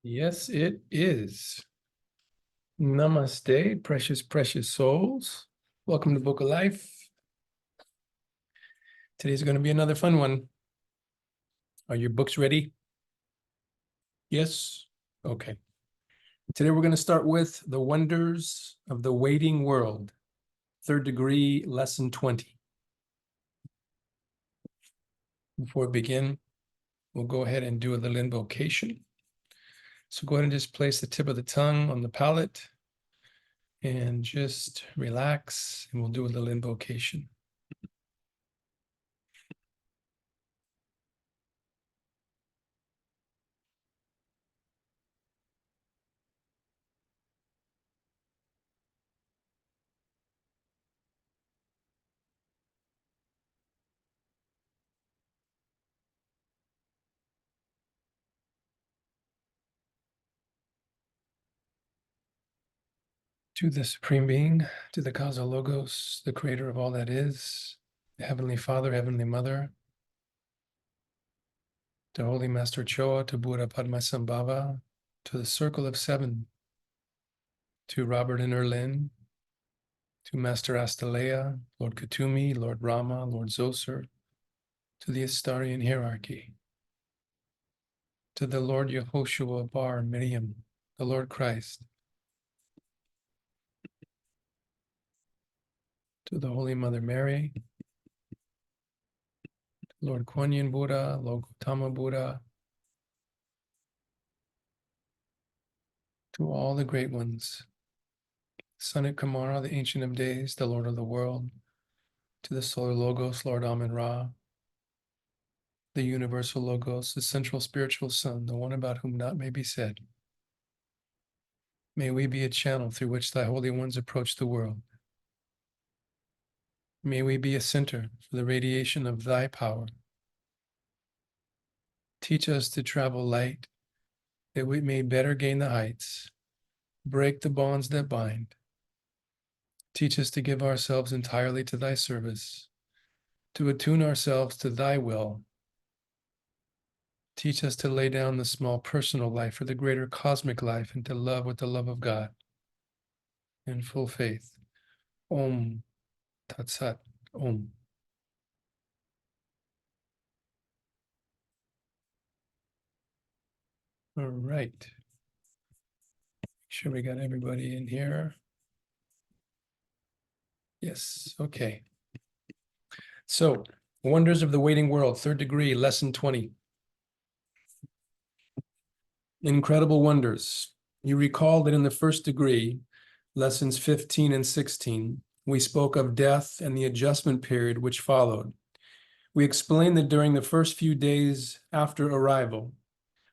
Yes, it is. Namaste, precious, precious souls. Welcome to Book of Life. Today's going to be another fun one. Are your books ready? Yes? Okay. Today we're going to start with The Wonders of the Waiting World, 3rd degree, lesson 20. Before we begin, we'll go ahead and do a little invocation. So go ahead and just place the tip of the tongue on the palate and just relax, and we'll do a little invocation. To the Supreme Being, to the Causal Logos, the creator of all that is, the Heavenly Father, Heavenly Mother, to Holy Master Choa, to Buddha Padmasambhava, to the Circle of Seven, to Robert and Erlin, to Master Astalea, Lord Katumi, Lord Rama, Lord Zoser, to the Astarian hierarchy, to the Lord Yehoshua Bar Miriam, the Lord Christ, to the Holy Mother Mary, Lord Kuan Yin Buddha, Lord Gautama Buddha, to all the great ones, Sanat Kumara, the Ancient of Days, the Lord of the World, to the Solar Logos, Lord Amun Ra, the Universal Logos, the Central Spiritual Sun, the one about whom naught may be said. May we be a channel through which thy holy ones approach the world. May we be a center for the radiation of thy power. Teach us to travel light, that we may better gain the heights, break the bonds that bind. Teach us to give ourselves entirely to thy service, to attune ourselves to thy will. Teach us to lay down the small personal life for the greater cosmic life and to love with the love of God in full faith. Om Tat Sat Om. All right. Make sure we got everybody in here. Yes, okay. So, Wonders of the Waiting World, 3rd degree, lesson 20. Incredible wonders. You recall that in the 1st degree, lessons 15 and 16, we spoke of death and the adjustment period which followed. We explained that during the first few days after arrival,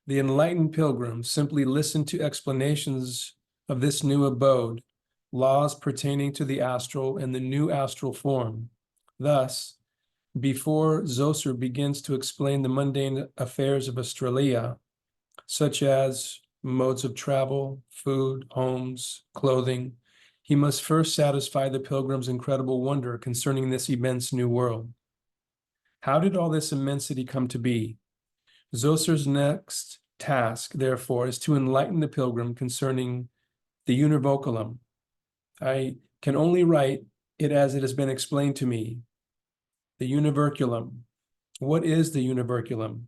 the enlightened pilgrims simply listened to explanations of this new abode, laws pertaining to the astral and the new astral form. Thus, before Zoser begins to explain the mundane affairs of Australia, such as modes of travel, food, homes, clothing, he must first satisfy the pilgrim's incredible wonder concerning this immense new world. How did all this immensity come to be? Zoser's next task, therefore, is to enlighten the pilgrim concerning the univoculum. I can only write it as it has been explained to me. The univerculum. What is the univerculum?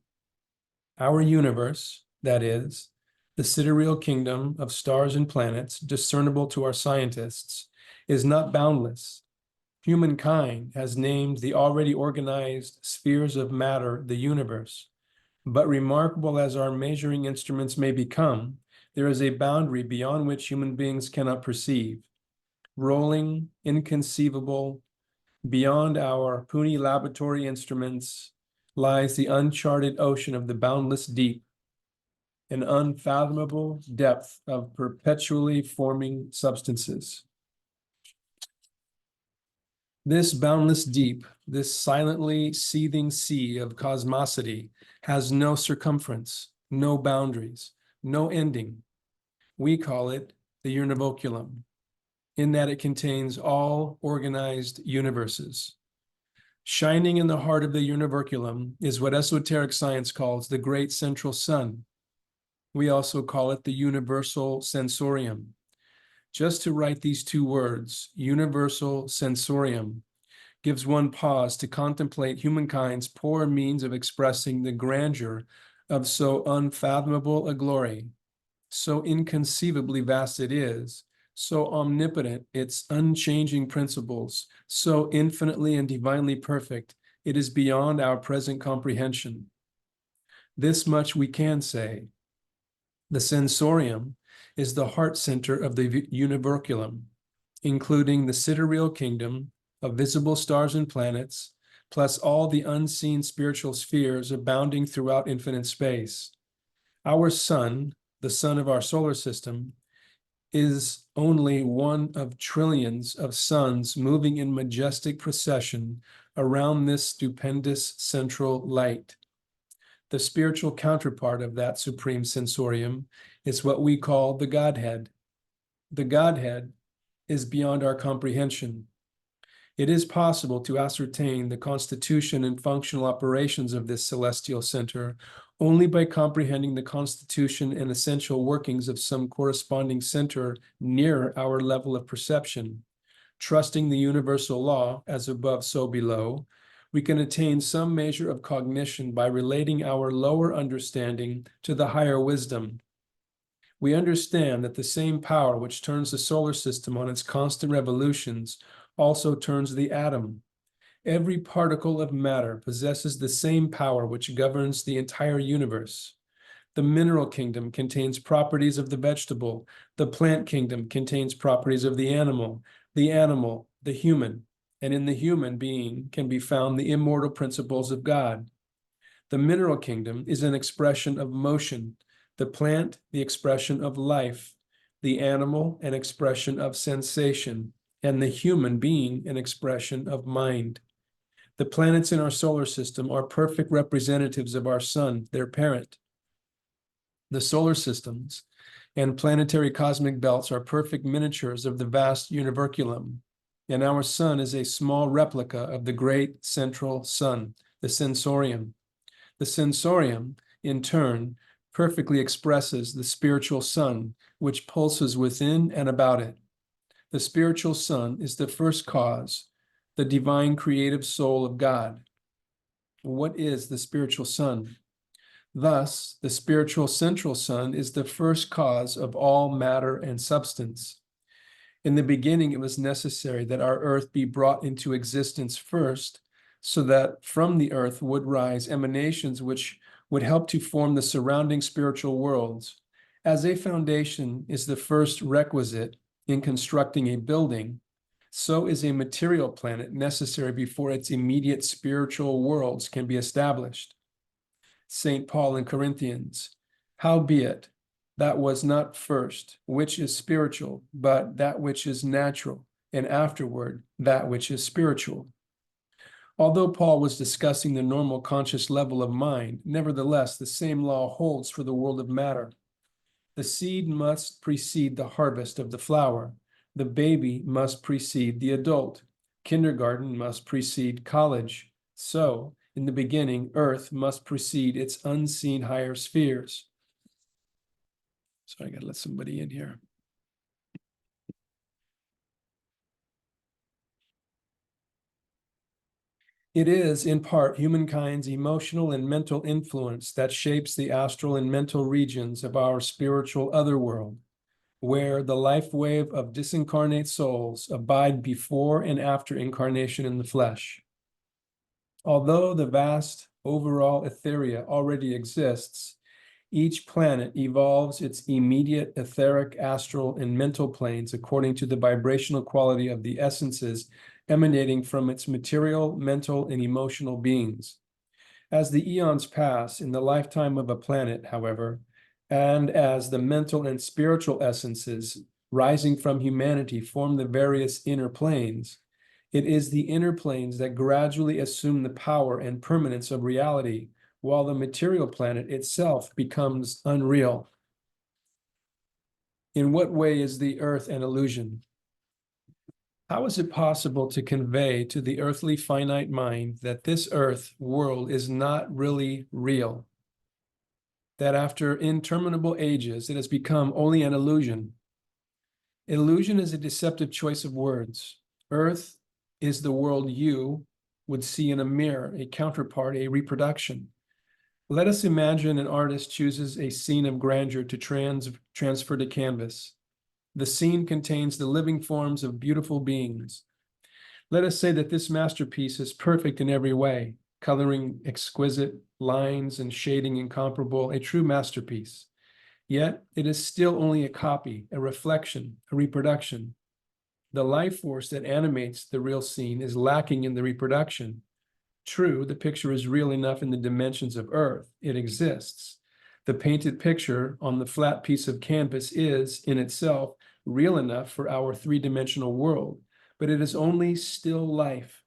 Our universe, that is, the sidereal kingdom of stars and planets, discernible to our scientists, is not boundless. Humankind has named the already organized spheres of matter the universe. But remarkable as our measuring instruments may become, there is a boundary beyond which human beings cannot perceive. Rolling, inconceivable, beyond our puny laboratory instruments lies the uncharted ocean of the boundless deep, an unfathomable depth of perpetually forming substances. This boundless deep, this silently seething sea of cosmosity has no circumference, no boundaries, no ending. We call it the univoculum, in that it contains all organized universes. Shining in the heart of the univoculum is what esoteric science calls the great central sun, We also call it the universal sensorium. Just to write these two words, universal sensorium, gives one pause to contemplate humankind's poor means of expressing the grandeur of so unfathomable a glory. So inconceivably vast it is, so omnipotent its unchanging principles, so infinitely and divinely perfect, it is beyond our present comprehension. This much we can say. The sensorium is the heart center of the univerculum, including the sidereal kingdom of visible stars and planets, plus all the unseen spiritual spheres abounding throughout infinite space. Our sun, the sun of our solar system, is only one of trillions of suns moving in majestic procession around this stupendous central light. The spiritual counterpart of that supreme sensorium is what we call the Godhead. The Godhead is beyond our comprehension. It is possible to ascertain the constitution and functional operations of this celestial center only by comprehending the constitution and essential workings of some corresponding center near our level of perception. Trusting the universal law, as above, so below, we can attain some measure of cognition by relating our lower understanding to the higher wisdom. We understand that the same power which turns the solar system on its constant revolutions also turns the atom. Every particle of matter possesses the same power which governs the entire universe. The mineral kingdom contains properties of the vegetable. The plant kingdom contains properties of the animal, the human, and in the human being can be found the immortal principles of God. The mineral kingdom is an expression of motion, the plant, the expression of life, the animal, an expression of sensation, and the human being, an expression of mind. The planets in our solar system are perfect representatives of our sun, their parent. The solar systems and planetary cosmic belts are perfect miniatures of the vast univerculum, and our sun is a small replica of the great central sun, the sensorium. The sensorium, in turn, perfectly expresses the spiritual sun, which pulses within and about it. The spiritual sun is the first cause, the divine creative soul of God. What is the spiritual sun? Thus, the spiritual central sun is the first cause of all matter and substance. In the beginning, it was necessary that our earth be brought into existence first, so that from the earth would rise emanations which would help to form the surrounding spiritual worlds. As a foundation is the first requisite in constructing a building, so is a material planet necessary before its immediate spiritual worlds can be established. St. Paul in Corinthians, howbeit, that was not first, which is spiritual, but that which is natural, and afterward, that which is spiritual. Although Paul was discussing the normal conscious level of mind, nevertheless, the same law holds for the world of matter. The seed must precede the harvest of the flower. The baby must precede the adult. Kindergarten must precede college. So, in the beginning, earth must precede its unseen higher spheres. So I gotta let somebody in here. It is, in part, humankind's emotional and mental influence that shapes the astral and mental regions of our spiritual otherworld, where the life wave of disincarnate souls abide before and after incarnation in the flesh. Although the vast overall etheria already exists, each planet evolves its immediate etheric, astral, and mental planes according to the vibrational quality of the essences emanating from its material, mental, and emotional beings. As the eons pass in the lifetime of a planet, however, and as the mental and spiritual essences rising from humanity form the various inner planes, it is the inner planes that gradually assume the power and permanence of reality, while the material planet itself becomes unreal. In what way is the earth an illusion? How is it possible to convey to the earthly finite mind that this earth world is not really real? that after interminable ages, it has become only an illusion. Illusion is a deceptive choice of words. Earth is the world you would see in a mirror, a counterpart, a reproduction. Let us imagine an artist chooses a scene of grandeur to transfer to canvas. The scene contains the living forms of beautiful beings. Let us say that this masterpiece is perfect in every way, coloring exquisite, lines and shading incomparable, a true masterpiece. Yet it is still only a copy, a reflection, a reproduction. The life force that animates the real scene is lacking in the reproduction. True, the picture is real enough in the dimensions of Earth. It exists. The painted picture on the flat piece of canvas is, in itself, real enough for our three-dimensional world, but it is only still life.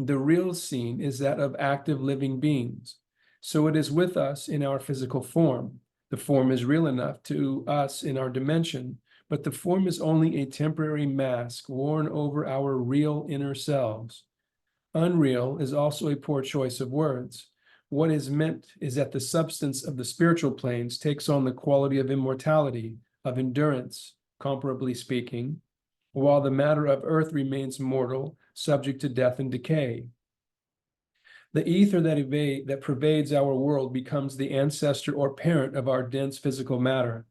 The real scene is that of active living beings. So it is with us in our physical form. The form is real enough to us in our dimension, but the form is only a temporary mask worn over our real inner selves. Unreal is also a poor choice of words. What is meant is that the substance of the spiritual planes takes on the quality of immortality, of endurance, comparably speaking, while the matter of earth remains mortal, subject to death and decay. The ether that pervades our world becomes the ancestor or parent of our dense physical matter.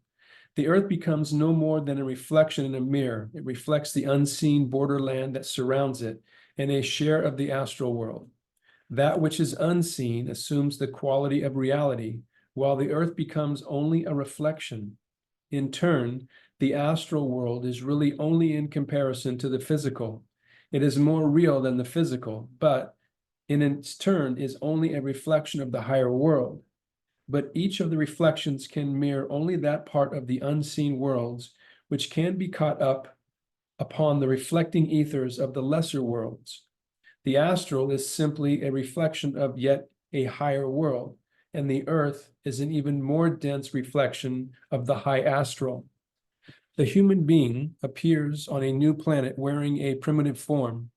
The earth becomes no more than a reflection in a mirror. It reflects the unseen borderland that surrounds it and a share of the astral world. That which is unseen assumes the quality of reality, while the earth becomes only a reflection. In turn, the astral world is really only in comparison to the physical. It is more real than the physical, but in its turn is only a reflection of the higher world. But each of the reflections can mirror only that part of the unseen worlds which can be caught up upon the reflecting ethers of the lesser worlds. The astral is simply a reflection of yet a higher world, and the earth is an even more dense reflection of the high astral. The human being appears on a new planet wearing a primitive form.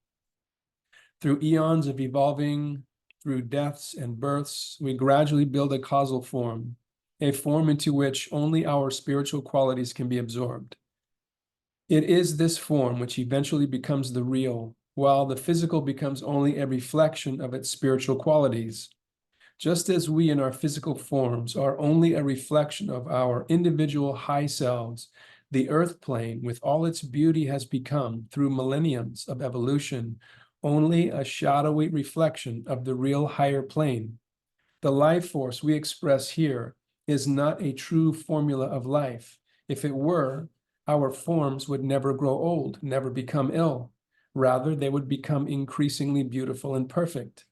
Through eons of evolving, through deaths and births, we gradually build a causal form, a form into which only our spiritual qualities can be absorbed. It is this form which eventually becomes the real, while the physical becomes only a reflection of its spiritual qualities. Just as we in our physical forms are only a reflection of our individual high selves, the earth plane with all its beauty has become, through millenniums of evolution, only a shadowy reflection of the real higher plane. The life force we express here is not a true formula of life. If it were, our forms would never grow old, never become ill. Rather, they would become increasingly beautiful and perfect.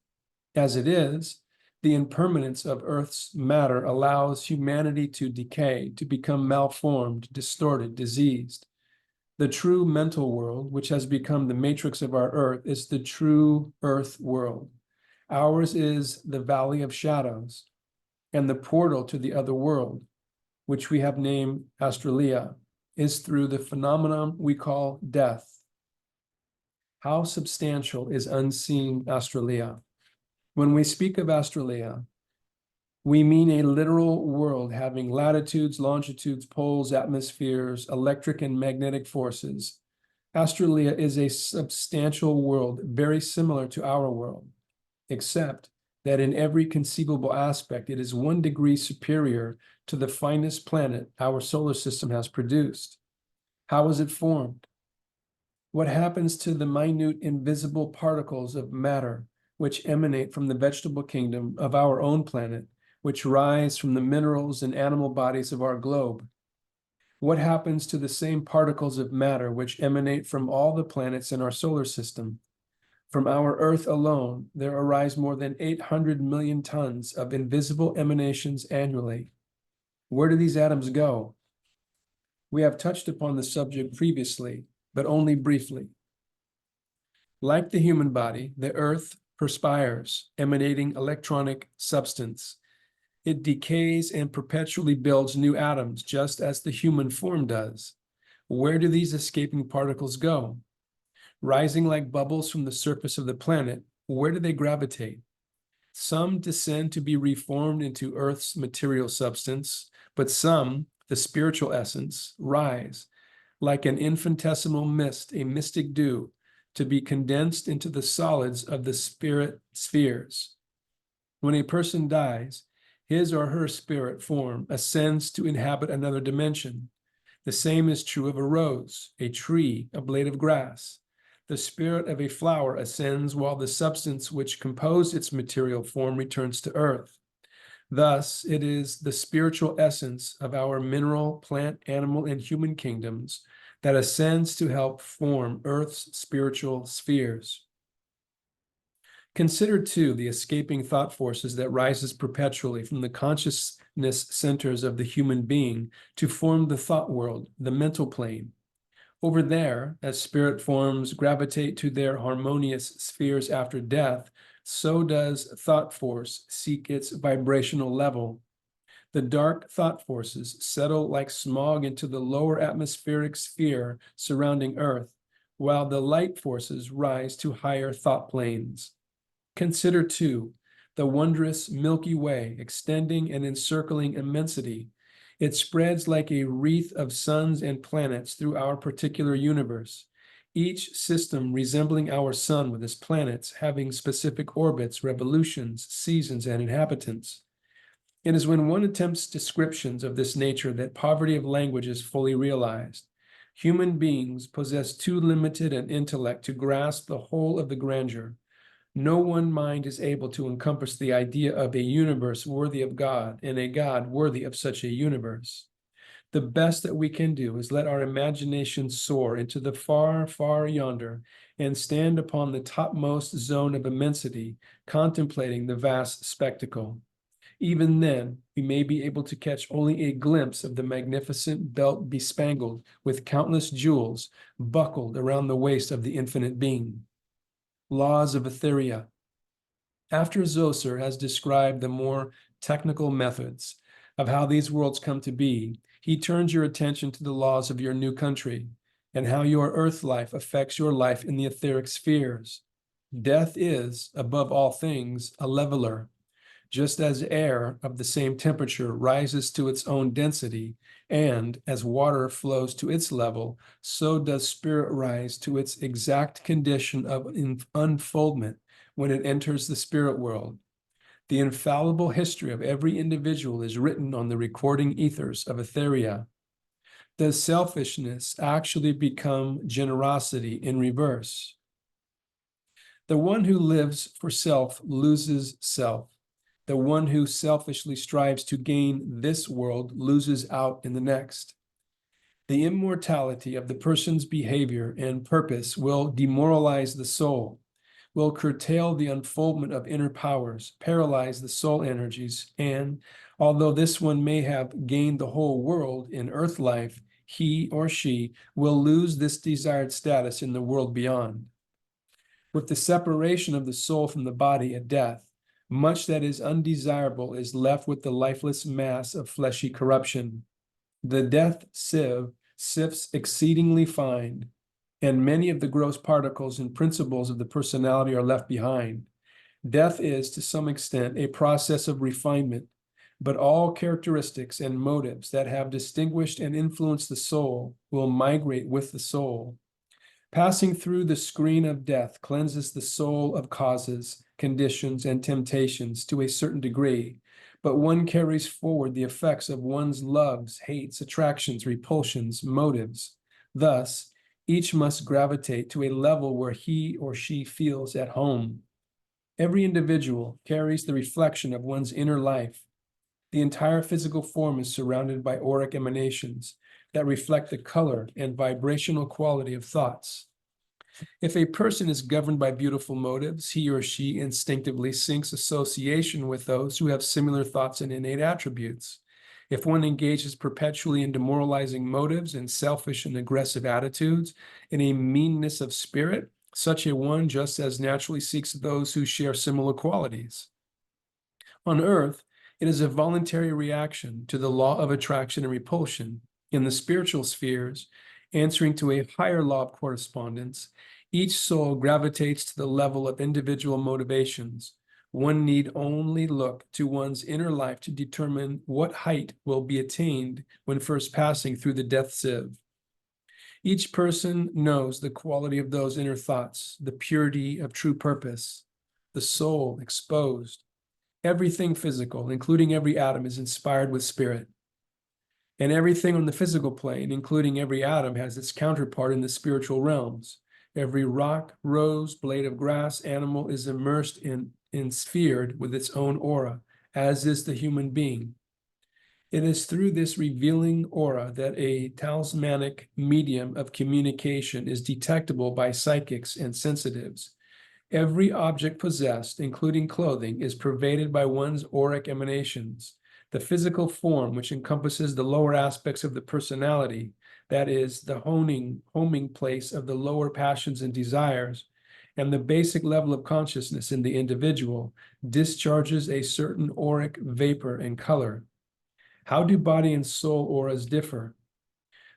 As it is, the impermanence of Earth's matter allows humanity to decay, to become malformed, distorted, diseased. The true mental world, which has become the matrix of our Earth, is the true Earth world. Ours is the valley of shadows and the portal to the other world, which we have named Australia, is through the phenomenon we call death. How substantial is unseen Australia? When we speak of Australia, we mean a literal world having latitudes, longitudes, poles, atmospheres, electric and magnetic forces. Australia is a substantial world, very similar to our world, except that in every conceivable aspect, it is 1 degree superior to the finest planet our solar system has produced. How is it formed? What happens to the minute invisible particles of matter which emanate from the vegetable kingdom of our own planet, which rise from the minerals and animal bodies of our globe? What happens to the same particles of matter which emanate from all the planets in our solar system? From our Earth alone, there arise more than 800 million tons of invisible emanations annually. Where do these atoms go? We have touched upon the subject previously, but only briefly. Like the human body, the Earth perspires, emanating electronic substance. It decays and perpetually builds new atoms, just as the human form does. Where do these escaping particles go? Rising like bubbles from the surface of the planet, where do they gravitate? Some descend to be reformed into Earth's material substance, but some, the spiritual essence, rise, like an infinitesimal mist, a mystic dew, to be condensed into the solids of the spirit spheres. When a person dies, his or her spirit form ascends to inhabit another dimension. The same is true of a rose, a tree, a blade of grass. The spirit of a flower ascends while the substance which composed its material form returns to earth. Thus, it is the spiritual essence of our mineral, plant, animal, and human kingdoms that ascends to help form Earth's spiritual spheres. Consider, too, the escaping thought forces that rises perpetually from the consciousness centers of the human being to form the thought world, the mental plane. Over there, as spirit forms gravitate to their harmonious spheres after death, so does thought force seek its vibrational level. The dark thought forces settle like smog into the lower atmospheric sphere surrounding Earth, while the light forces rise to higher thought planes. Consider, too, the wondrous Milky Way extending and encircling immensity. It spreads like a wreath of suns and planets through our particular universe, each system resembling our sun with its planets having specific orbits, revolutions, seasons, and inhabitants. It is when one attempts descriptions of this nature that poverty of language is fully realized. Human beings possess too limited an intellect to grasp the whole of the grandeur. No one mind is able to encompass the idea of a universe worthy of God and a God worthy of such a universe. The best that we can do is let our imagination soar into the far, far yonder and stand upon the topmost zone of immensity, contemplating the vast spectacle. Even then, we may be able to catch only a glimpse of the magnificent belt bespangled with countless jewels buckled around the waist of the infinite being. Laws of Etheria. After Zoser has described the more technical methods of how these worlds come to be, he turns your attention to the laws of your new country and how your earth life affects your life in the etheric spheres. Death is, above all things, a leveler. Just as air of the same temperature rises to its own density, and as water flows to its level, so does spirit rise to its exact condition of unfoldment when it enters the spirit world. The infallible history of every individual is written on the recording ethers of Etheria. Does selfishness actually become generosity in reverse? The one who lives for self loses self. The one who selfishly strives to gain this world loses out in the next. The immortality of the person's behavior and purpose will demoralize the soul, will curtail the unfoldment of inner powers, paralyze the soul energies, and although this one may have gained the whole world in earth life, he or she will lose this desired status in the world beyond. With the separation of the soul from the body at death, much that is undesirable is left with the lifeless mass of fleshy corruption. The death sieve sifts exceedingly fine, and many of the gross particles and principles of the personality are left behind. Death is, to some extent, a process of refinement, but all characteristics and motives that have distinguished and influenced the soul will migrate with the soul. Passing through the screen of death cleanses the soul of causes, conditions, and temptations to a certain degree, but one carries forward the effects of one's loves, hates, attractions, repulsions, motives. Thus, each must gravitate to a level where he or she feels at home. Every individual carries the reflection of one's inner life. The entire physical form is surrounded by auric emanations that reflect the color and vibrational quality of thoughts. If a person is governed by beautiful motives, he or she instinctively sinks association with those who have similar thoughts and innate attributes. If one engages perpetually in demoralizing motives and selfish and aggressive attitudes, in a meanness of spirit, such a one just as naturally seeks those who share similar qualities. On earth, it is a voluntary reaction to the law of attraction and repulsion. In the spiritual spheres, answering to a higher law of correspondence, each soul gravitates to the level of individual motivations. One need only look to one's inner life to determine what height will be attained when first passing through the death sieve. Each person knows the quality of those inner thoughts, the purity of true purpose, the soul exposed. Everything physical, including every atom, is inspired with spirit. And everything on the physical plane, including every atom, has its counterpart in the spiritual realms. Every rock, rose, blade of grass, animal is immersed in sphered with its own aura, as is the human being. It is through this revealing aura that a talismanic medium of communication is detectable by psychics and sensitives. Every object possessed, including clothing, is pervaded by one's auric emanations. The physical form, which encompasses the lower aspects of the personality, that is, the homing place of the lower passions and desires, and the basic level of consciousness in the individual, discharges a certain auric vapor and color. How do body and soul auras differ?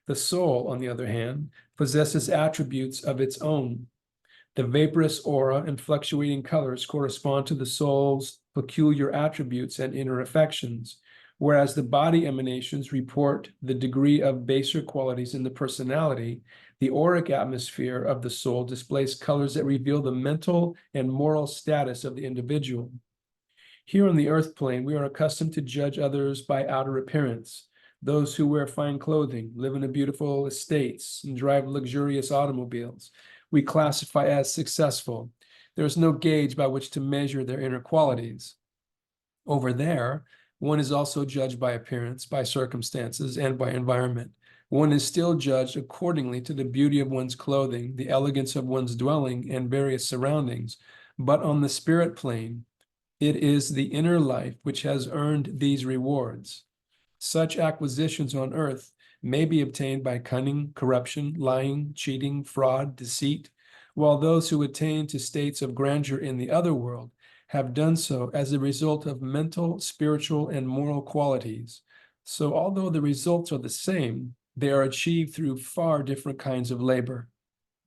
The soul, on the other hand, possesses attributes of its own. The vaporous aura and fluctuating colors correspond to the soul's peculiar attributes and inner affections, whereas the body emanations report the degree of baser qualities in the personality. The auric atmosphere of the soul displays colors that reveal the mental and moral status of the individual. Here on the earth plane, we are accustomed to judge others by outer appearance. Those who wear fine clothing, live in beautiful estates, and drive luxurious automobiles, we classify as successful. There is no gauge by which to measure their inner qualities. Over there, one is also judged by appearance, by circumstances, and by environment. One is still judged accordingly to the beauty of one's clothing, the elegance of one's dwelling, and various surroundings. But on the spirit plane, it is the inner life which has earned these rewards. Such acquisitions on earth may be obtained by cunning, corruption, lying, cheating, fraud, deceit, while those who attain to states of grandeur in the other world have done so as a result of mental, spiritual, and moral qualities. So although the results are the same, they are achieved through far different kinds of labor.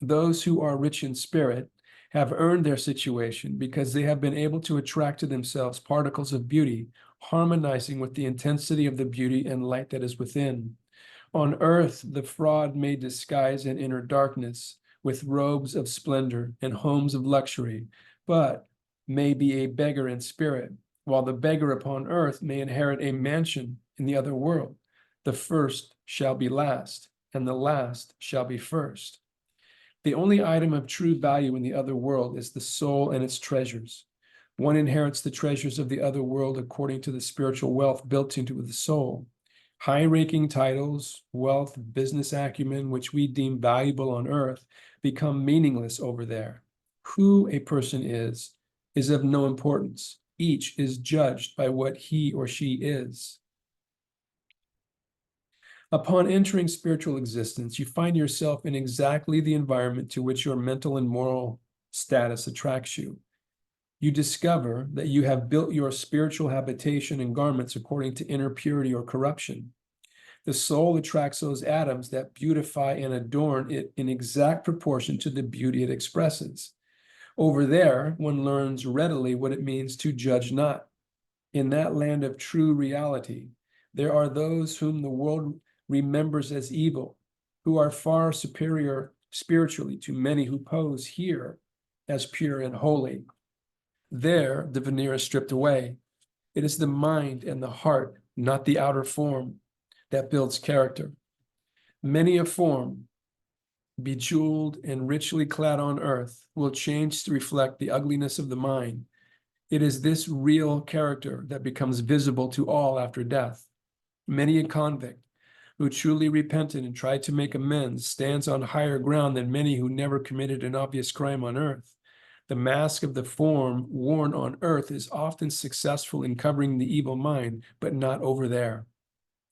Those who are rich in spirit have earned their situation because they have been able to attract to themselves particles of beauty, harmonizing with the intensity of the beauty and light that is within. On earth, the fraud may disguise an inner darkness with robes of splendor and homes of luxury, but may be a beggar in spirit, while the beggar upon earth may inherit a mansion in the other world. The first shall be last, and the last shall be first. The only item of true value in the other world is the soul and its treasures. One inherits the treasures of the other world according to the spiritual wealth built into the soul. High-ranking titles, wealth, business acumen, which we deem valuable on earth, become meaningless over there. Who a person is of no importance. Each is judged by what he or she is. Upon entering spiritual existence, you find yourself in exactly the environment to which your mental and moral status attracts you. You discover that you have built your spiritual habitation and garments according to inner purity or corruption. The soul attracts those atoms that beautify and adorn it in exact proportion to the beauty it expresses. Over there, one learns readily what it means to judge not. In that land of true reality, there are those whom the world remembers as evil, who are far superior spiritually to many who pose here as pure and holy. There, the veneer is stripped away. It is the mind and the heart, not the outer form, that builds character. Many a form, bejeweled and richly clad on earth, will change to reflect the ugliness of the mind. It is this real character that becomes visible to all after death. Many a convict who truly repented and tried to make amends stands on higher ground than many who never committed an obvious crime on earth. The mask of the form worn on earth is often successful in covering the evil mind, but not over there.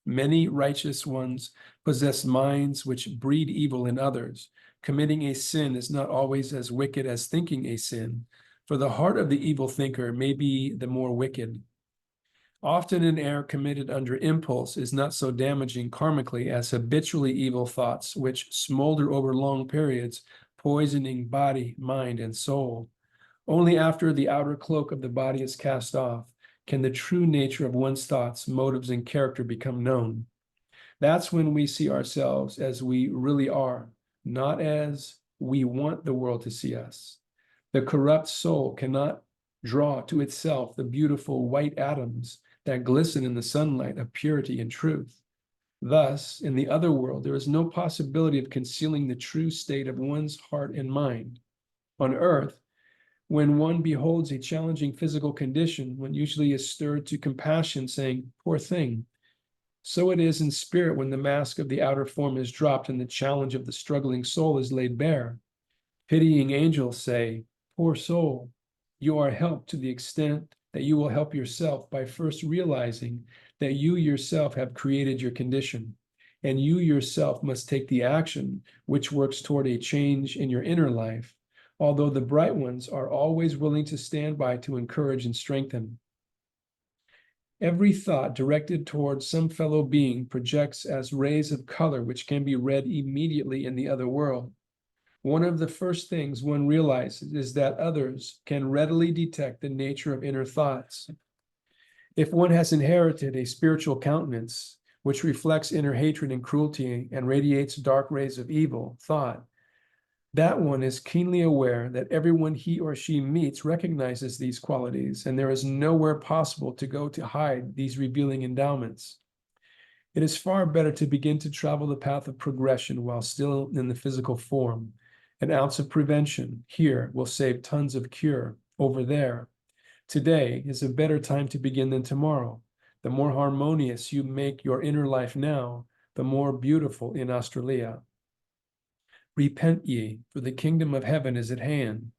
Many righteous ones possess minds which breed evil in others. Committing a sin is not always as wicked as thinking a sin, for the heart of the evil thinker may be the more wicked. Often an error committed under impulse is not so damaging karmically as habitually evil thoughts, which smolder over long periods, poisoning body, mind, and soul. Only after the outer cloak of the body is cast off can the true nature of one's thoughts, motives, and character become known. That's when we see ourselves as we really are, not as we want the world to see us. The corrupt soul cannot draw to itself the beautiful white atoms that glisten in the sunlight of purity and truth. Thus, in the other world, there is no possibility of concealing the true state of one's heart and mind. On earth, when one beholds a challenging physical condition, one usually is stirred to compassion, saying, "Poor thing." So it is in spirit when the mask of the outer form is dropped and the challenge of the struggling soul is laid bare. Pitying angels say, "Poor soul, you are helped to the extent that you will help yourself by first realizing that you yourself have created your condition, and you yourself must take the action which works toward a change in your inner life, although the bright ones are always willing to stand by to encourage and strengthen." Every thought directed towards some fellow being projects as rays of color which can be read immediately in the other world. One of the first things one realizes is that others can readily detect the nature of inner thoughts. If one has inherited a spiritual countenance which reflects inner hatred and cruelty and radiates dark rays of evil thought, that one is keenly aware that everyone he or she meets recognizes these qualities, and there is nowhere possible to go to hide these revealing endowments. It is far better to begin to travel the path of progression while still in the physical form. An ounce of prevention here will save tons of cure over there. Today is a better time to begin than tomorrow. The more harmonious you make your inner life now, the more beautiful in Australia. Repent ye, for the kingdom of heaven is at hand.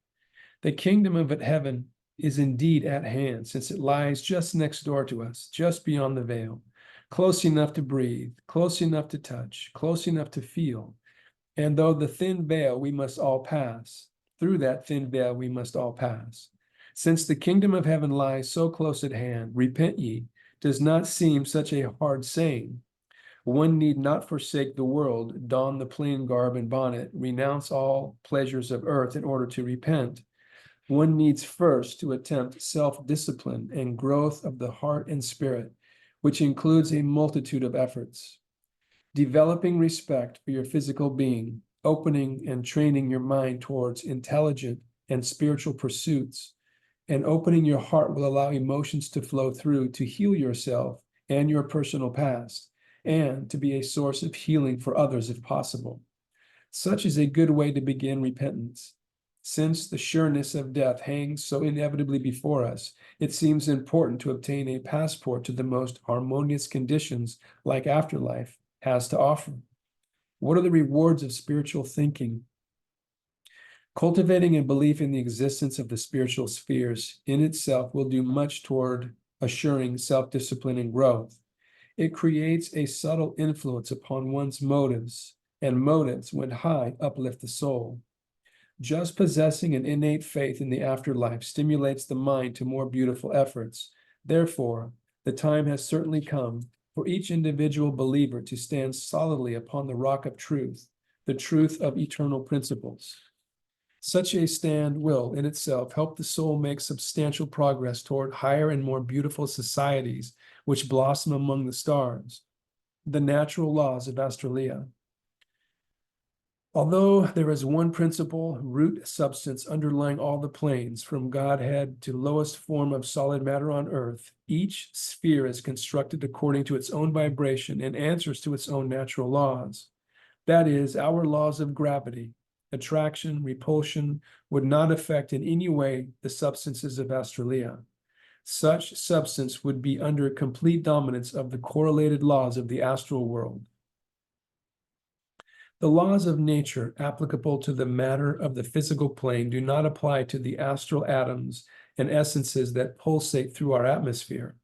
The kingdom of heaven is indeed at hand, since it lies just next door to us, just beyond the veil, close enough to breathe, close enough to touch, close enough to feel. And though the thin veil we must all pass, through that thin veil we must all pass. Since the kingdom of heaven lies so close at hand, repent ye does not seem such a hard saying. One need not forsake the world, don the plain garb and bonnet, renounce all pleasures of earth in order to repent. One needs first to attempt self-discipline and growth of the heart and spirit, which includes a multitude of efforts. Developing respect for your physical being, opening and training your mind towards intelligent and spiritual pursuits, and opening your heart will allow emotions to flow through to heal yourself and your personal past, and to be a source of healing for others if possible. Such is a good way to begin repentance. Since the sureness of death hangs so inevitably before us, it seems important to obtain a passport to the most harmonious conditions like afterlife has to offer. What are the rewards of spiritual thinking? Cultivating a belief in the existence of the spiritual spheres in itself will do much toward assuring self-discipline and growth. It creates a subtle influence upon one's motives, and motives, when high, uplift the soul. Just possessing an innate faith in the afterlife stimulates the mind to more beautiful efforts. Therefore, the time has certainly come for each individual believer to stand solidly upon the rock of truth, the truth of eternal principles. Such a stand will, in itself, help the soul make substantial progress toward higher and more beautiful societies which blossom among the stars, the natural laws of Australia. Although there is one principle, root substance underlying all the planes, from Godhead to lowest form of solid matter on earth, each sphere is constructed according to its own vibration and answers to its own natural laws. That is, our laws of gravity, attraction, repulsion, would not affect in any way the substances of Australia. Such substance would be under complete dominance of the correlated laws of the astral world. The laws of nature applicable to the matter of the physical plane do not apply to the astral atoms and essences that pulsate through our atmosphere.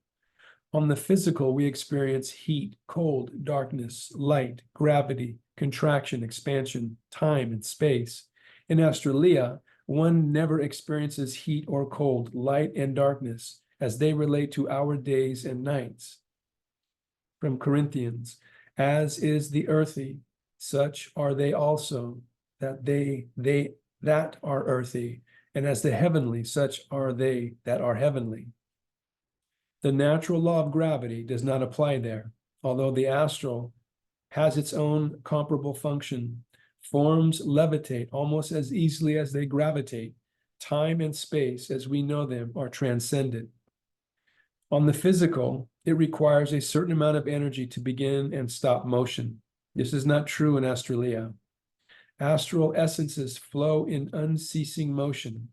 On the physical, we experience heat, cold, darkness, light, gravity, contraction, expansion, time, and space. In Australia, one never experiences heat or cold, light and darkness, as they relate to our days and nights. From Corinthians, as is the earthy, such are they also that are earthy, and as the heavenly, such are they that are heavenly. The natural law of gravity does not apply there, although the astral has its own comparable function. Forms levitate almost as easily as they gravitate. Time and space, as we know them, are transcended. On the physical, it requires a certain amount of energy to begin and stop motion. This is not true in Australia. Astral essences flow in unceasing motion.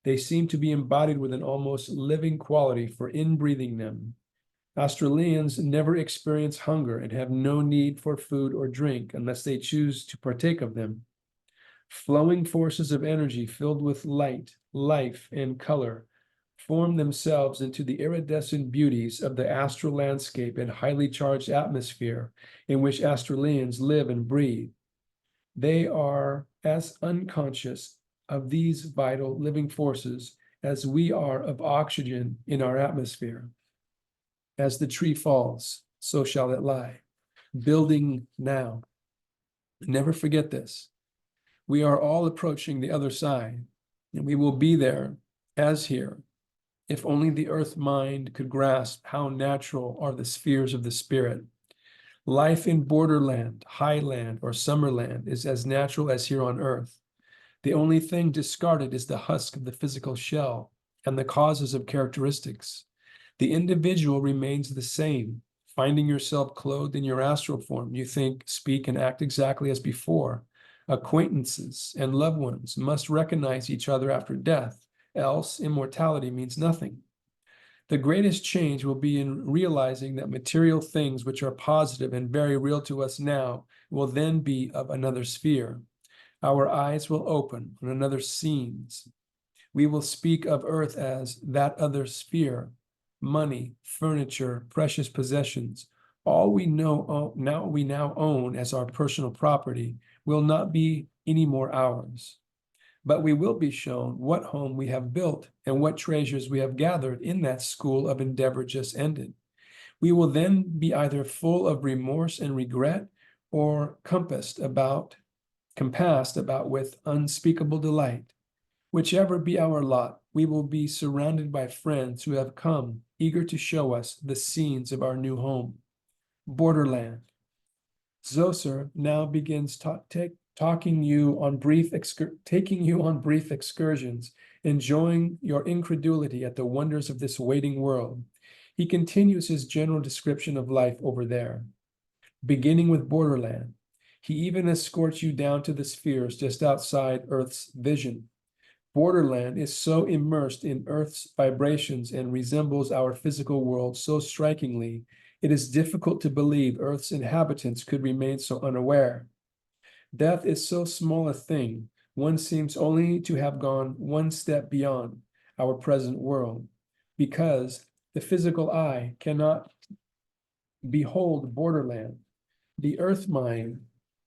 They seem to be embodied with an almost living quality for inbreathing them. Australians never experience hunger and have no need for food or drink unless they choose to partake of them. Flowing forces of energy filled with light, life, and color form themselves into the iridescent beauties of the astral landscape and highly charged atmosphere in which Australians live and breathe. They are as unconscious of these vital living forces as we are of oxygen in our atmosphere. As the tree falls, so shall it lie. Building now. Never forget this. We are all approaching the other side, and we will be there as here. If only the earth mind could grasp how natural are the spheres of the spirit. Life in borderland, highland, or summerland is as natural as here on earth. The only thing discarded is the husk of the physical shell and the causes of characteristics. The individual remains the same. Finding yourself clothed in your astral form, you think, speak, and act exactly as before. Acquaintances and loved ones must recognize each other after death, else immortality means nothing. The greatest change will be in realizing that material things which are positive and very real to us now will then be of another sphere. Our eyes will open on another scenes. We will speak of earth as that other sphere. Money, furniture, precious possessions, all we now own as our personal property will not be any more ours. But we will be shown what home we have built and what treasures we have gathered in that school of endeavor just ended. We will then be either full of remorse and regret or compassed about with unspeakable delight. Whichever be our lot, we will be surrounded by friends who have come, eager to show us the scenes of our new home. Borderland. Zoser now begins taking you on brief excursions, enjoying your incredulity at the wonders of this waiting world. He continues his general description of life over there. Beginning with borderland, he even escorts you down to the spheres just outside Earth's vision. Borderland is so immersed in Earth's vibrations and resembles our physical world so strikingly, it is difficult to believe Earth's inhabitants could remain so unaware. Death is so small a thing, one seems only to have gone one step beyond our present world, because the physical eye cannot behold borderland. The earth mind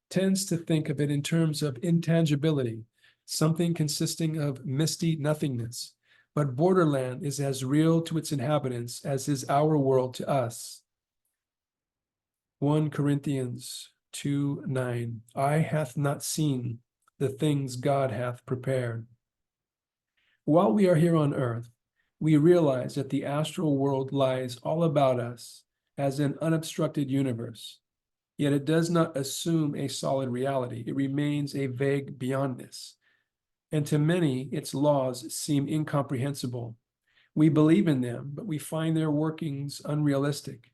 tends to think of it in terms of intangibility, something consisting of misty nothingness, but borderland is as real to its inhabitants as is our world to us. 1 Corinthians 2:9, eye hath not seen the things God hath prepared. While we are here on earth, we realize that the astral world lies all about us as an unobstructed universe. Yet it does not assume a solid reality. It remains a vague beyondness. And to many, its laws seem incomprehensible. We believe in them, but we find their workings unrealistic.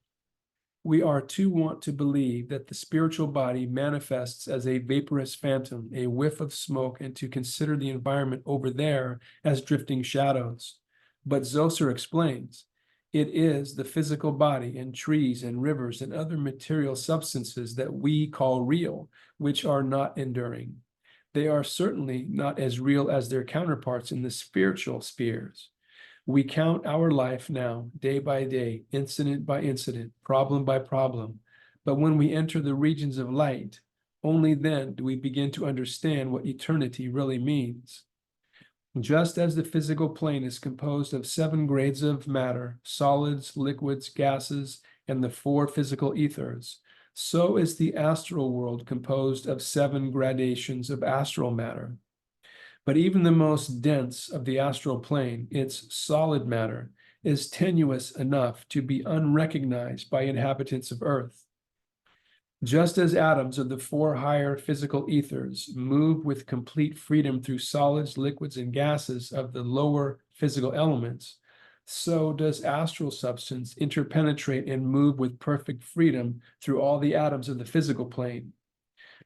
We are too wont to believe that the spiritual body manifests as a vaporous phantom, a whiff of smoke, and to consider the environment over there as drifting shadows. But Zoser explains, it is the physical body and trees and rivers and other material substances that we call real, which are not enduring. They are certainly not as real as their counterparts in the spiritual spheres. We count our life now, day by day, incident by incident, problem by problem. But when we enter the regions of light, only then do we begin to understand what eternity really means. Just as the physical plane is composed of 7 grades of matter, solids, liquids, gases, and the 4 physical ethers, so is the astral world composed of 7 gradations of astral matter. But even the most dense of the astral plane, its solid matter, is tenuous enough to be unrecognized by inhabitants of Earth. Just as atoms of the four higher physical ethers move with complete freedom through solids, liquids, and gases of the lower physical elements, so does astral substance interpenetrate and move with perfect freedom through all the atoms of the physical plane.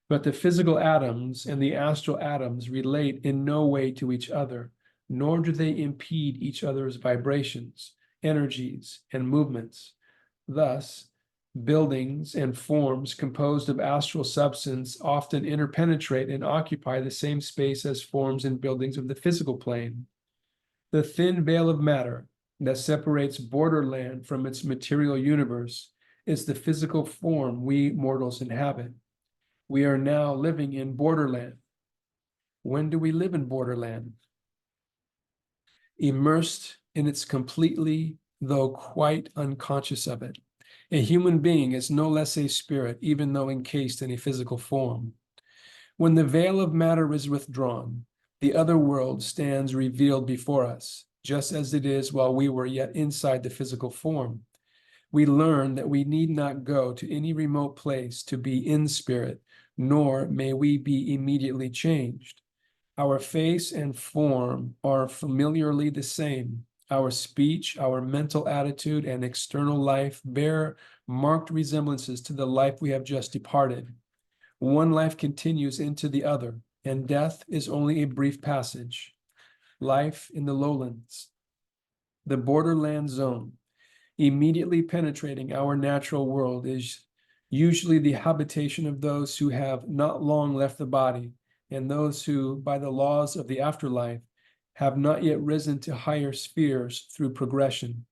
But the physical atoms and the astral atoms relate in no way to each other, nor do they impede each other's vibrations, energies, and movements. Thus, buildings and forms composed of astral substance often interpenetrate and occupy the same space as forms and buildings of the physical plane. The thin veil of matter that separates borderland from its material universe is the physical form we mortals inhabit. We are now living in borderland. When do we live in borderland? Immersed in its completely, though quite unconscious of it. A human being is no less a spirit, even though encased in a physical form. When the veil of matter is withdrawn, the other world stands revealed before us, just as it is while we were yet inside the physical form. We learn that we need not go to any remote place to be in spirit, nor may we be immediately changed. Our face and form are familiarly the same. Our speech, our mental attitude, and external life bear marked resemblances to the life we have just departed. One life continues into the other, and death is only a brief passage. Life in the lowlands, the borderland zone, immediately penetrating our natural world, is usually the habitation of those who have not long left the body, and those who, by the laws of the afterlife, have not yet risen to higher spheres through progression.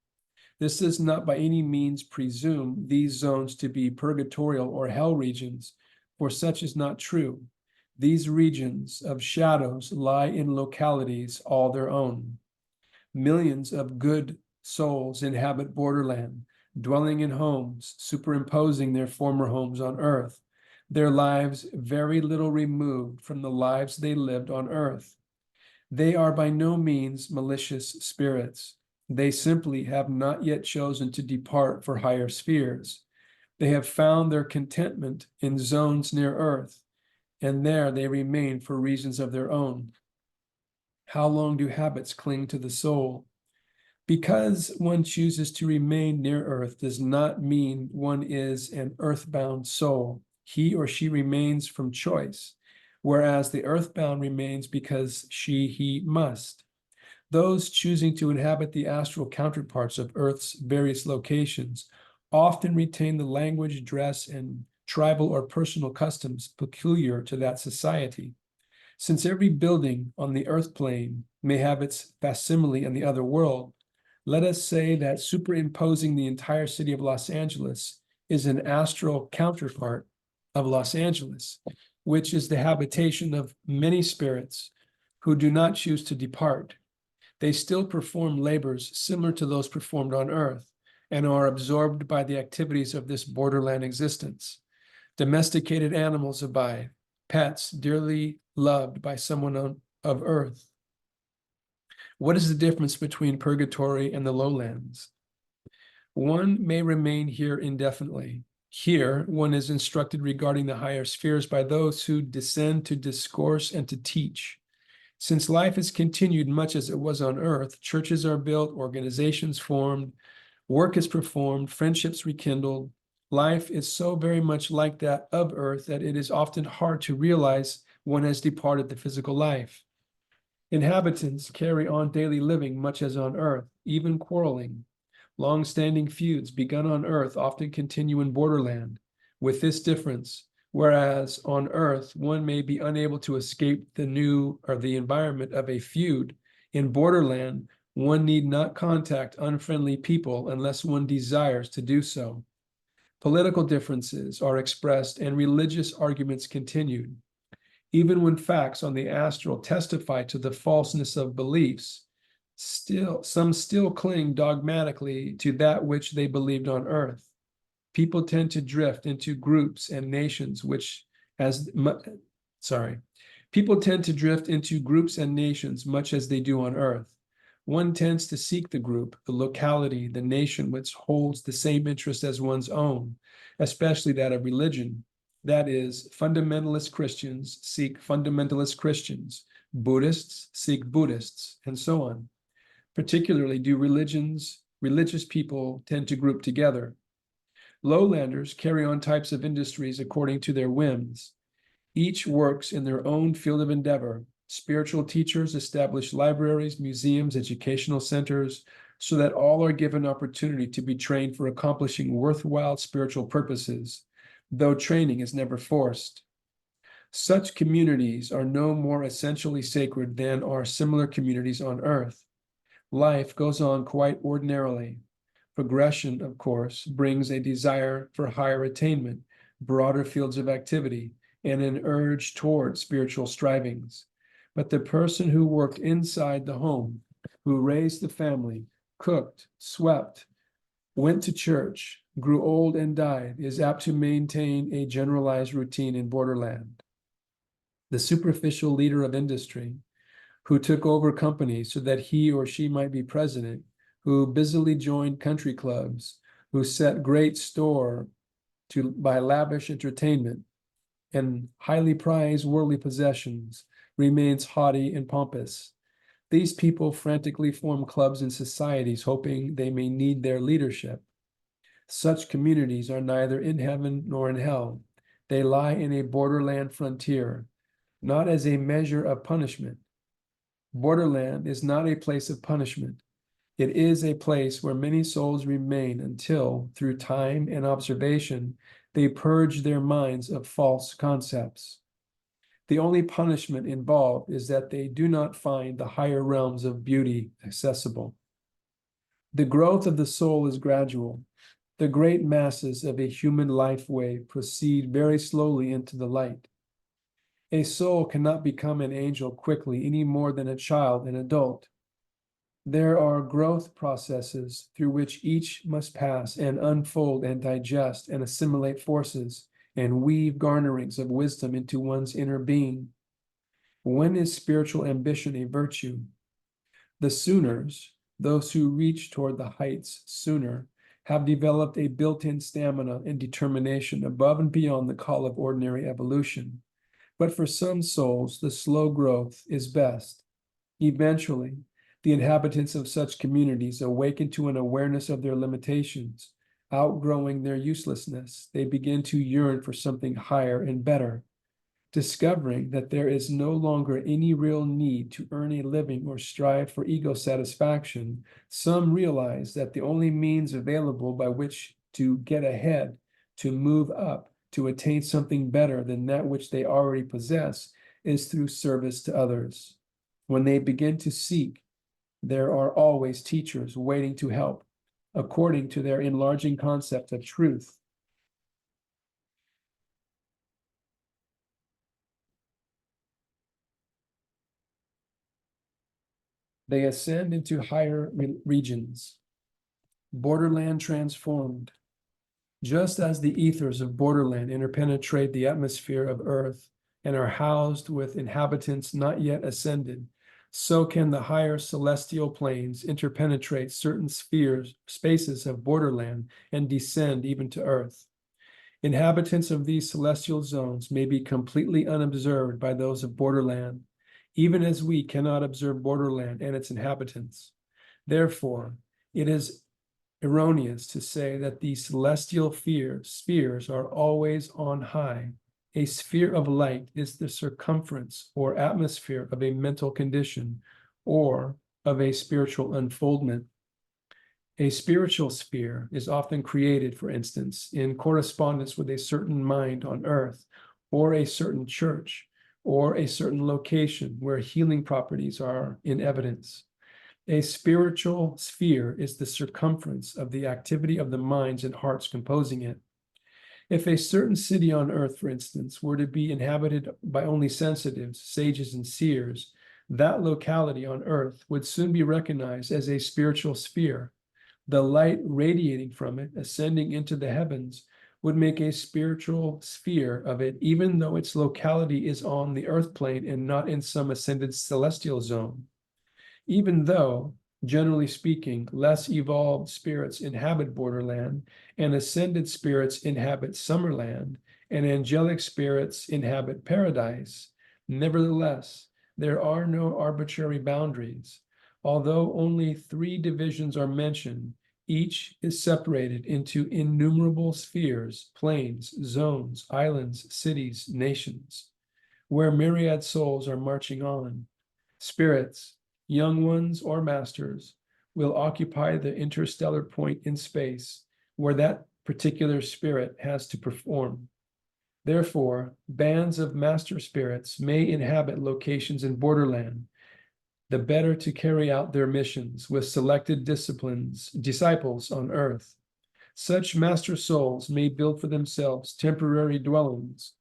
This does not by any means presume these zones to be purgatorial or hell regions, for such is not true. These regions of shadows lie in localities all their own. Millions of good souls inhabit borderland, dwelling in homes, superimposing their former homes on earth, their lives very little removed from the lives they lived on earth. They are by no means malicious spirits. They simply have not yet chosen to depart for higher spheres. They have found their contentment in zones near earth, and there they remain for reasons of their own. How long do habits cling to the soul? Because one chooses to remain near earth does not mean one is an earthbound soul. He or she remains from choice, whereas the earthbound remains because he must. Those choosing to inhabit the astral counterparts of Earth's various locations often retain the language, dress, and tribal or personal customs peculiar to that society. Since every building on the earth plane may have its facsimile in the other world, let us say that superimposing the entire city of Los Angeles is an astral counterpart of Los Angeles, which is the habitation of many spirits who do not choose to depart. They still perform labors similar to those performed on earth and are absorbed by the activities of this borderland existence. Domesticated animals abide, pets dearly loved by someone of earth. What is the difference between purgatory and the lowlands? One may remain here indefinitely. Here, one is instructed regarding the higher spheres by those who descend to discourse and to teach. Since life has continued much as it was on earth, churches are built, organizations formed, work is performed, friendships rekindled. Life is so very much like that of earth that it is often hard to realize one has departed the physical life. Inhabitants carry on daily living much as on earth, even quarreling. Long-standing feuds begun on earth often continue in borderland, with this difference. Whereas on earth, one may be unable to escape the new or the environment of a feud, in borderland, one need not contact unfriendly people unless one desires to do so. Political differences are expressed and religious arguments continued. Even when facts on the astral testify to the falseness of beliefs, some still cling dogmatically to that which they believed on earth. People tend to drift into groups and nations People tend to drift into groups and nations much as they do on earth. One tends to seek the group, the locality, the nation which holds the same interest as one's own, especially that of religion. That is, fundamentalist Christians seek fundamentalist Christians, Buddhists seek Buddhists, and so on. Particularly do religious people tend to group together. Lowlanders carry on types of industries according to their whims. Each works in their own field of endeavor. Spiritual teachers establish libraries, museums, educational centers, so that all are given opportunity to be trained for accomplishing worthwhile spiritual purposes, though training is never forced. Such communities are no more essentially sacred than are similar communities on earth. Life goes on quite ordinarily. Progression, of course, brings a desire for higher attainment, broader fields of activity, and an urge toward spiritual strivings. But the person who worked inside the home, who raised the family, cooked, swept, went to church, grew old and died, is apt to maintain a generalized routine in borderland. The superficial leader of industry, who took over companies so that he or she might be president, who busily joined country clubs, who set great store by lavish entertainment and highly prized worldly possessions, remains haughty and pompous. These people frantically form clubs and societies, hoping they may need their leadership. Such communities are neither in heaven nor in hell. They lie in a borderland frontier, not as a measure of punishment. Borderland is not a place of punishment. It is a place where many souls remain until, through time and observation, they purge their minds of false concepts. The only punishment involved is that they do not find the higher realms of beauty accessible. The growth of the soul is gradual. The great masses of a human life wave proceed very slowly into the light. A soul cannot become an angel quickly any more than a child an adult. There are growth processes through which each must pass and unfold and digest and assimilate forces and weave garnerings of wisdom into one's inner being. When is spiritual ambition a virtue? The Sooners, those who reach toward the heights sooner, have developed a built-in stamina and determination above and beyond the call of ordinary evolution. But for some souls, the slow growth is best. Eventually, the inhabitants of such communities awaken to an awareness of their limitations. Outgrowing their uselessness, they begin to yearn for something higher and better. Discovering that there is no longer any real need to earn a living or strive for ego satisfaction, some realize that the only means available by which to get ahead, to move up, to attain something better than that which they already possess, is through service to others. When they begin to seek, there are always teachers waiting to help, according to their enlarging concept of truth. They ascend into higher regions. Borderland transformed. Just as the ethers of borderland interpenetrate the atmosphere of Earth and are housed with inhabitants not yet ascended, so can the higher celestial planes interpenetrate certain spaces of borderland and descend even to Earth. Inhabitants of these celestial zones may be completely unobserved by those of borderland, even as we cannot observe borderland and its inhabitants. Therefore, it is erroneous to say that the celestial spheres are always on high. A sphere of light is the circumference or atmosphere of a mental condition or of a spiritual unfoldment. A spiritual sphere is often created, for instance, in correspondence with a certain mind on earth, or a certain church, or a certain location where healing properties are in evidence. A spiritual sphere is the circumference of the activity of the minds and hearts composing it. If a certain city on earth, for instance, were to be inhabited by only sensitives, sages, and seers, that locality on earth would soon be recognized as a spiritual sphere. The light radiating from it, ascending into the heavens, would make a spiritual sphere of it, even though its locality is on the earth plane and not in some ascended celestial zone. Even though, generally speaking, less evolved spirits inhabit borderland, and ascended spirits inhabit summerland, and angelic spirits inhabit paradise, nevertheless, there are no arbitrary boundaries. Although only 3 divisions are mentioned, each is separated into innumerable spheres, planes, zones, islands, cities, nations, where myriad souls are marching on. Spirits, young ones or masters, will occupy the interstellar point in space where that particular spirit has to perform. Therefore, bands of master spirits may inhabit locations in borderland, the better to carry out their missions with selected disciples on earth. Such master souls may build for themselves temporary dwellings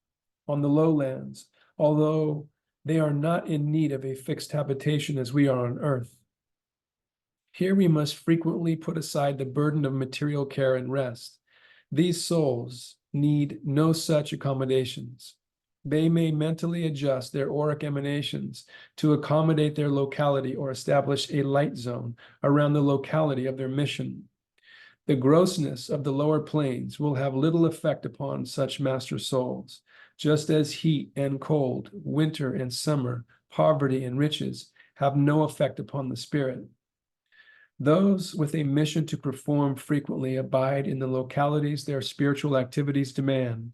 on the lowlands, although they are not in need of a fixed habitation as we are on earth. Here we must frequently put aside the burden of material care and rest. These souls need no such accommodations. They may mentally adjust their auric emanations to accommodate their locality or establish a light zone around the locality of their mission. The grossness of the lower planes will have little effect upon such master souls, just as heat and cold, winter and summer, poverty and riches have no effect upon the spirit. Those with a mission to perform frequently abide in the localities their spiritual activities demand.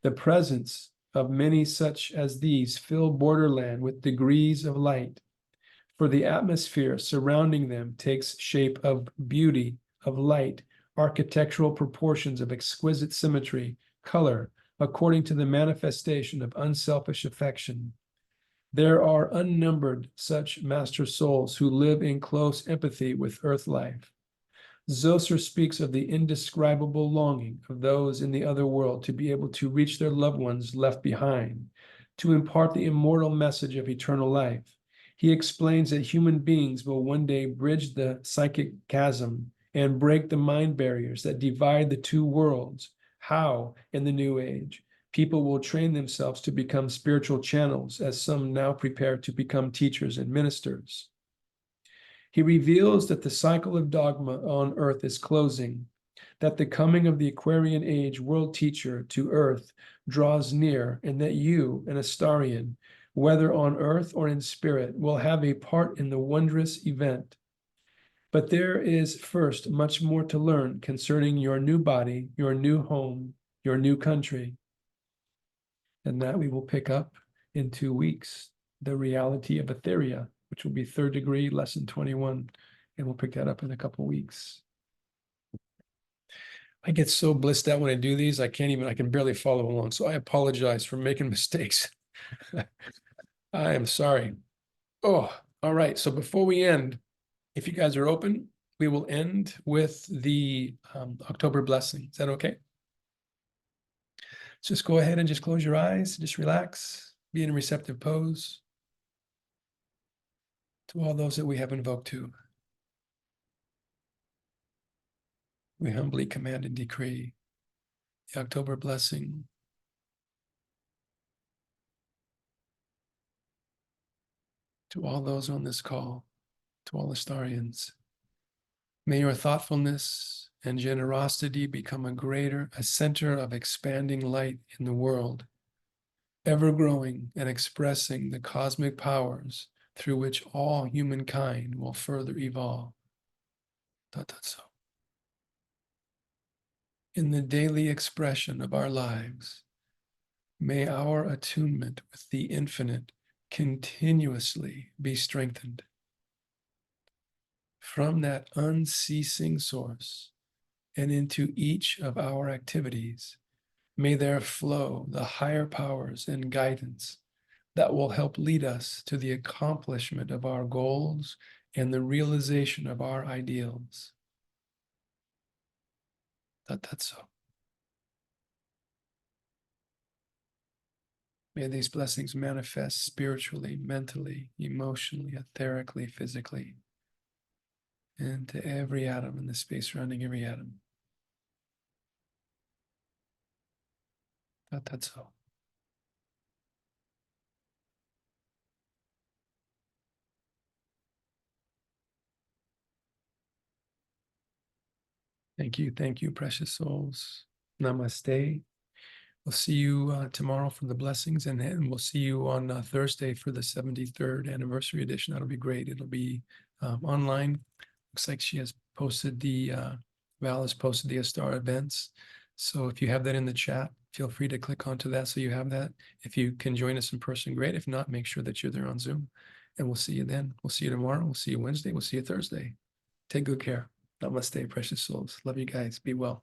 The presence of many such as these fill borderland with degrees of light, for the atmosphere surrounding them takes shape of beauty, of light, architectural proportions of exquisite symmetry, color, according to the manifestation of unselfish affection. There are unnumbered such master souls who live in close empathy with earth life. Zoser speaks of the indescribable longing of those in the other world to be able to reach their loved ones left behind, to impart the immortal message of eternal life. He explains that human beings will one day bridge the psychic chasm and break the mind barriers that divide the 2 worlds. How, in the new age, people will train themselves to become spiritual channels, as some now prepare to become teachers and ministers. He reveals that the cycle of dogma on earth is closing, that the coming of the Aquarian Age world teacher to earth draws near, and that you, an Astarian, whether on earth or in spirit, will have a part in the wondrous event. But there is first much more to learn concerning your new body, your new home, your new country. And that we will pick up in 2 weeks, the reality of Etheria, which will be 3rd degree, lesson 21. And we'll pick that up in a couple weeks. I get so blissed out when I do these, I can barely follow along. So I apologize for making mistakes. I am sorry. Oh, all right. So before we end, if you guys are open, we will end with the October blessing. Is that okay? Just go ahead and just close your eyes, just relax, be in a receptive pose to all those that we have invoked to. We humbly command and decree the October blessing to all those on this call, to all Astarians. May your thoughtfulness and generosity become a center of expanding light in the world, ever growing and expressing the cosmic powers through which all humankind will further evolve. So. In the daily expression of our lives, may our attunement with the infinite continuously be strengthened. From that unceasing source and into each of our activities, may there flow the higher powers and guidance that will help lead us to the accomplishment of our goals and the realization of our ideals. That's so. May these blessings manifest spiritually, mentally, emotionally, etherically, physically, into every atom in the space surrounding every atom. Thought that's so. Thank you, precious souls. Namaste. We'll see you tomorrow for the blessings, and then we'll see you on Thursday for the 73rd anniversary edition. That'll be great. It'll be online. Looks like she has posted Val has posted the Astar events. So if you have that in the chat, feel free to click onto that so you have that. If you can join us in person, great. If not, make sure that you're there on Zoom. And we'll see you then. We'll see you tomorrow. We'll see you Wednesday. We'll see you Thursday. Take good care. Namaste, precious souls. Love you guys. Be well.